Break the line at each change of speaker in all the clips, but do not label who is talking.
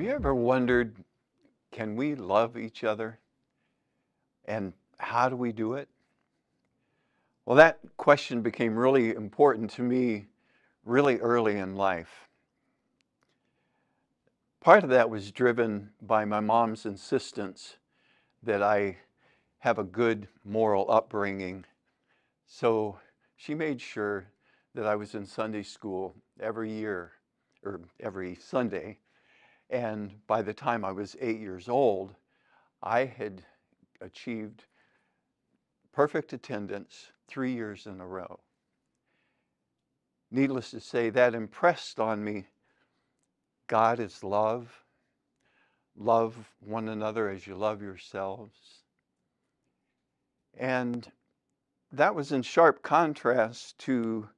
Have you ever wondered, can we love each other? And how do we do it? Well, that question became really important to me really early in life. Part of that was driven by my mom's insistence that I have a good moral upbringing. So she made sure that I was in Sunday school every year or every Sunday. And by the time I was 8 years old, I had achieved perfect attendance 3 years in a row. Needless to say, that impressed on me God is love. Love one another as you love yourselves. And that was in sharp contrast to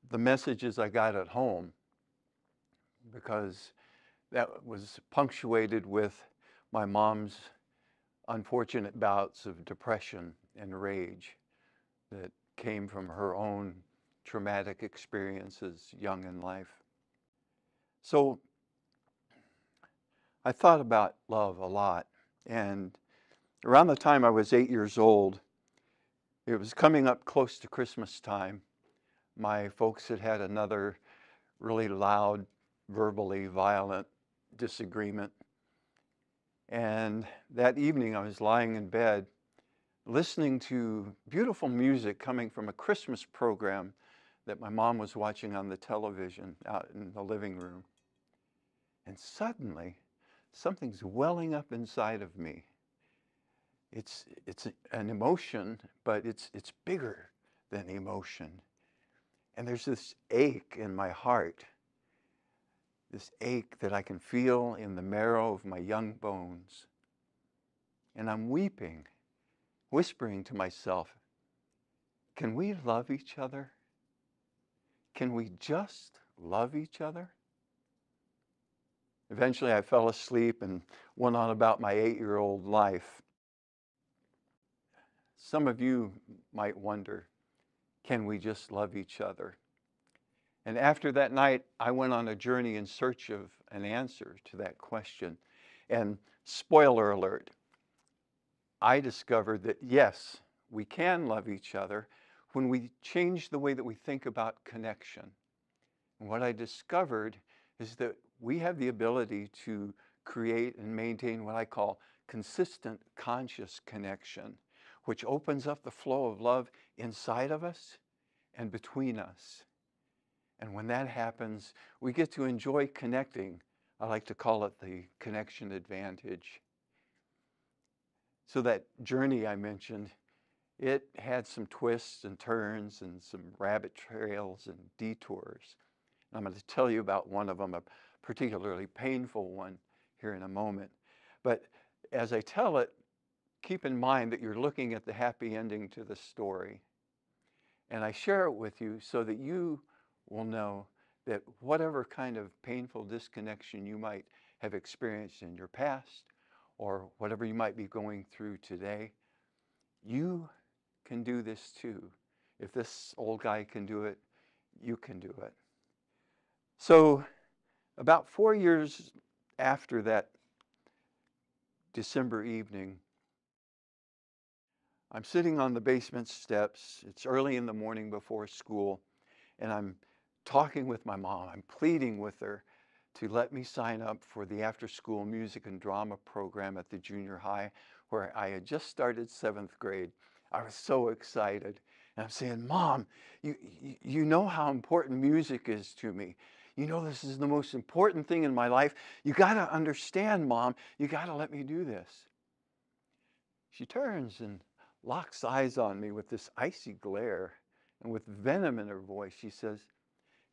the messages I got at home, because that was punctuated with my mom's unfortunate bouts of depression and rage that came from her own traumatic experiences young in life. So I thought about love a lot. And around the time I was 8 years old, it was coming up close to Christmas time. My folks had had another really loud, verbally violent disagreement. And that evening I was lying in bed listening to beautiful music coming from a Christmas program that my mom was watching on the television out in the living room. And suddenly, something's welling up inside of me. It's an emotion, but it's bigger than emotion. And there's this ache in my heart, this ache that I can feel in the marrow of my young bones. And I'm weeping, whispering to myself, can we love each other? Can we just love each other? Eventually I fell asleep and went on about my 8-year-old life. Some of you might wonder, can we just love each other? And after that night, I went on a journey in search of an answer to that question. And spoiler alert, I discovered that yes, we can love each other when we change the way that we think about connection. And what I discovered is that we have the ability to create and maintain what I call consistent conscious connection, which opens up the flow of love inside of us and between us. And when that happens, we get to enjoy connecting. I like to call it the connection advantage. So that journey I mentioned, it had some twists and turns and some rabbit trails and detours. And I'm going to tell you about one of them, a particularly painful one, here in a moment. But as I tell it, keep in mind that you're looking at the happy ending to the story. And I share it with you so that you will know that whatever kind of painful disconnection you might have experienced in your past, or whatever you might be going through today, you can do this too. If this old guy can do it, you can do it. So about 4 years after that December evening, I'm sitting on the basement steps. It's early in the morning before school, and I'm talking with my mom. I'm pleading with her to let me sign up for the after-school music and drama program at the junior high, where I had just started 7th grade. I was so excited. And I'm saying, Mom, you know how important music is to me. You know this is the most important thing in my life. You got to understand, Mom. You got to let me do this. She turns and locks eyes on me with this icy glare, and with venom in her voice, she says,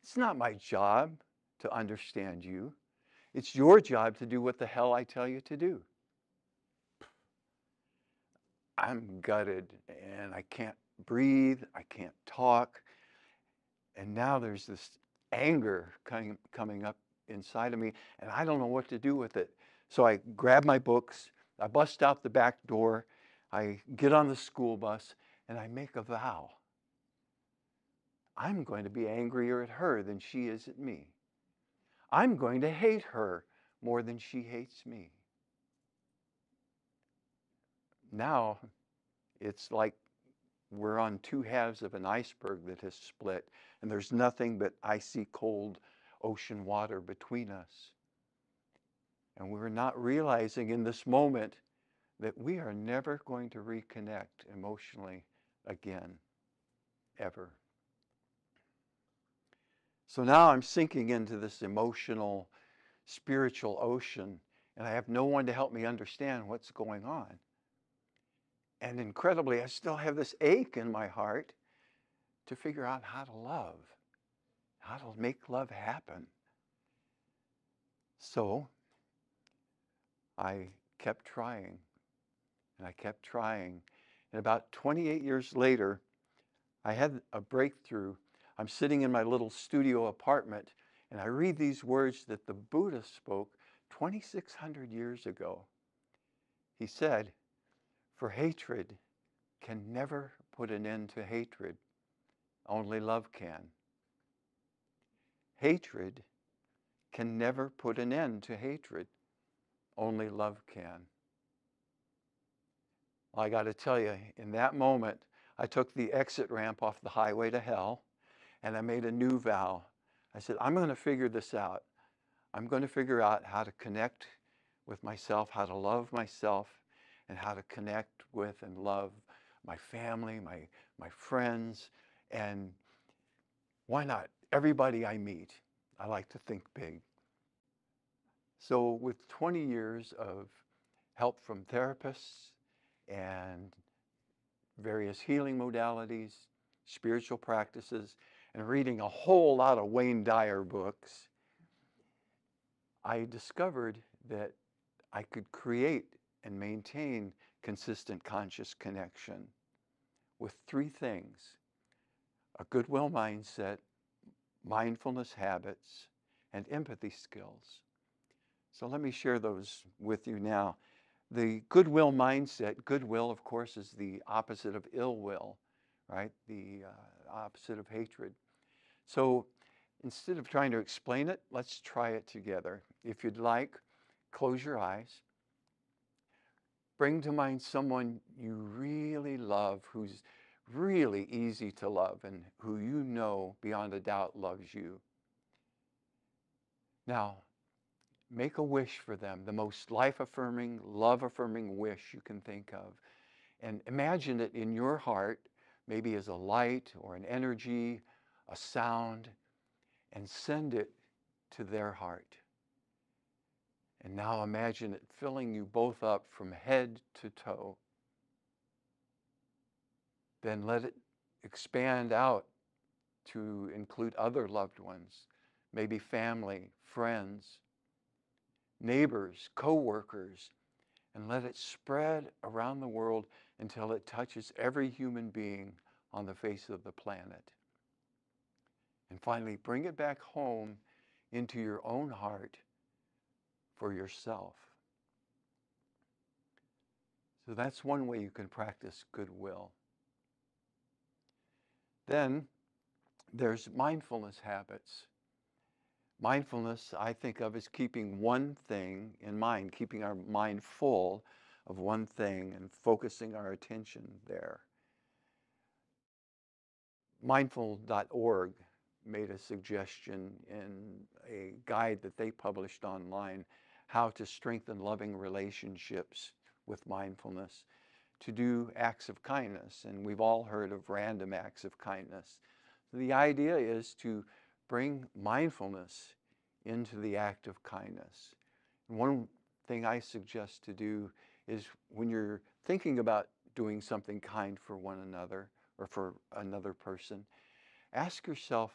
it's not my job to understand you. It's your job to do what the hell I tell you to do. I'm gutted, and I can't breathe, I can't talk, and now there's this anger coming up inside of me, and I don't know what to do with it. So I grab my books, I bust out the back door, I get on the school bus, and I make a vow. I'm going to be angrier at her than she is at me. I'm going to hate her more than she hates me. Now it's like we're on two halves of an iceberg that has split, and there's nothing but icy cold ocean water between us. And we're not realizing in this moment that we are never going to reconnect emotionally again, ever. So now I'm sinking into this emotional, spiritual ocean, and I have no one to help me understand what's going on. And incredibly, I still have this ache in my heart to figure out how to love, how to make love happen. So I kept trying, and I kept trying. And about 28 years later, I had a breakthrough. I'm sitting in my little studio apartment, and I read these words that the Buddha spoke 2,600 years ago. He said, "For hatred can never put an end to hatred. Only love can. Hatred can never put an end to hatred. Only love can." Well, I got to tell you, in that moment, I took the exit ramp off the highway to hell, and I made a new vow. I said, I'm going to figure this out. I'm going to figure out how to connect with myself, how to love myself, and how to connect with and love my family, my friends, and why not everybody I meet. I like to think big. So with 20 years of help from therapists and various healing modalities, spiritual practices, and reading a whole lot of Wayne Dyer books, I discovered that I could create and maintain consistent conscious connection with three things: a goodwill mindset, mindfulness habits, and empathy skills. So let me share those with you now. The goodwill mindset, goodwill, of course, is the opposite of ill will, right? The opposite of hatred. So instead of trying to explain it, let's try it together. If you'd like, close your eyes. Bring to mind someone you really love, who's really easy to love and who you know beyond a doubt loves you. Now, make a wish for them, the most life-affirming, love-affirming wish you can think of. And imagine it in your heart, maybe as a light or an energy, a sound, and send it to their heart. And now imagine it filling you both up from head to toe. Then let it expand out to include other loved ones, maybe family, friends, neighbors, co-workers, and let it spread around the world until it touches every human being on the face of the planet. And finally, bring it back home into your own heart for yourself. So that's one way you can practice goodwill. Then there's mindfulness habits. Mindfulness, I think of as keeping one thing in mind, keeping our mind full of one thing and focusing our attention there. Mindful.org made a suggestion in a guide that they published online, how to strengthen loving relationships with mindfulness, to do acts of kindness. And we've all heard of random acts of kindness. So the idea is to bring mindfulness into the act of kindness. And one thing I suggest to do is when you're thinking about doing something kind for one another or for another person, ask yourself,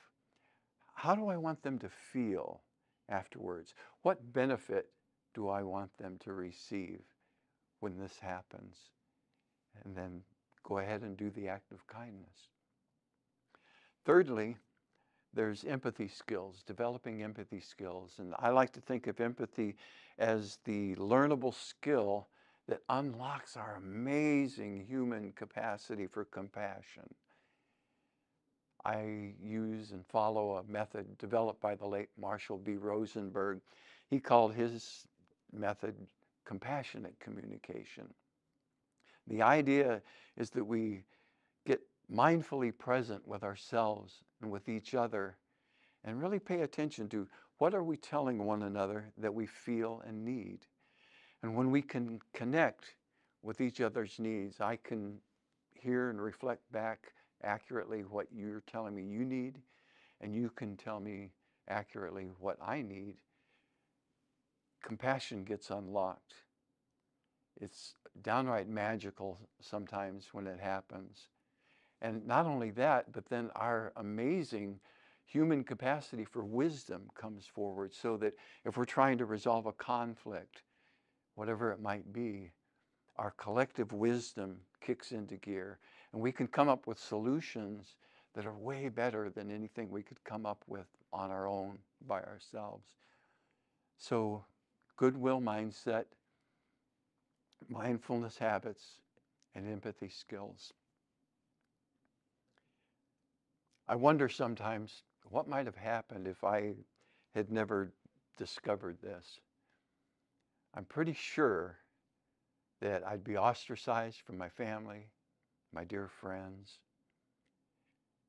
how do I want them to feel afterwards? What benefit do I want them to receive when this happens? And then go ahead and do the act of kindness. Thirdly, there's empathy skills, developing empathy skills. And I like to think of empathy as the learnable skill that unlocks our amazing human capacity for compassion. I use and follow a method developed by the late Marshall B. Rosenberg. He called his method compassionate communication. The idea is that we get mindfully present with ourselves and with each other and really pay attention to what are we telling one another that we feel and need. And when we can connect with each other's needs, I can hear and reflect back accurately what you're telling me you need, and you can tell me accurately what I need. Compassion gets unlocked. It's downright magical sometimes when it happens. And not only that, but then our amazing human capacity for wisdom comes forward, so that if we're trying to resolve a conflict, whatever it might be, our collective wisdom kicks into gear, and we can come up with solutions that are way better than anything we could come up with on our own by ourselves. So, goodwill mindset, mindfulness habits, and empathy skills. I wonder sometimes what might have happened if I had never discovered this. I'm pretty sure that I'd be ostracized from my family, my dear friends.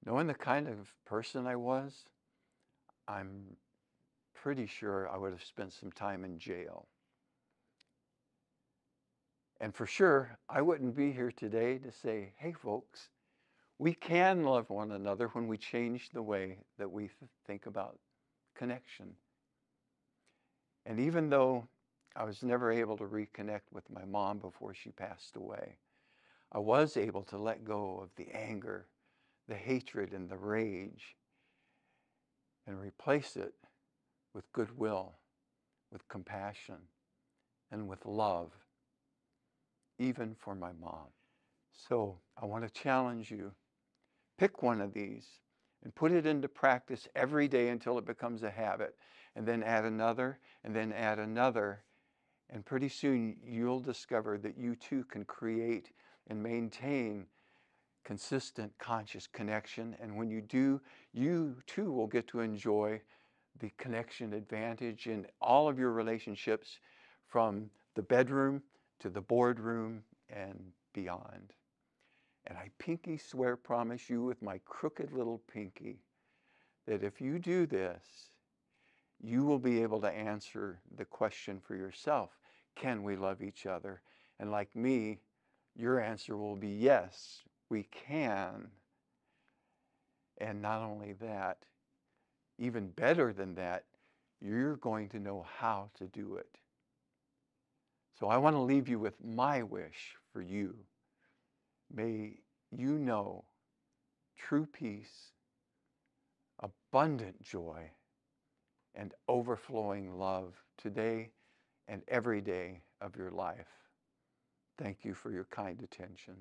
Knowing the kind of person I was, I'm pretty sure I would have spent some time in jail. And for sure, I wouldn't be here today to say, hey folks, we can love one another when we change the way that we think about connection. And even though I was never able to reconnect with my mom before she passed away, I was able to let go of the anger, the hatred, and the rage, and replace it with goodwill, with compassion, and with love, even for my mom. So I want to challenge you. Pick one of these and put it into practice every day until it becomes a habit, and then add another, and then add another. And pretty soon you'll discover that you too can create and maintain consistent conscious connection. And when you do, you too will get to enjoy the connection advantage in all of your relationships, from the bedroom to the boardroom and beyond. And I pinky swear promise you with my crooked little pinky that if you do this, you will be able to answer the question for yourself, can we love each other? And like me, your answer will be yes, we can. And not only that, even better than that, you're going to know how to do it. So I want to leave you with my wish for you. May you know true peace, abundant joy, and overflowing love today and every day of your life. Thank you for your kind attention.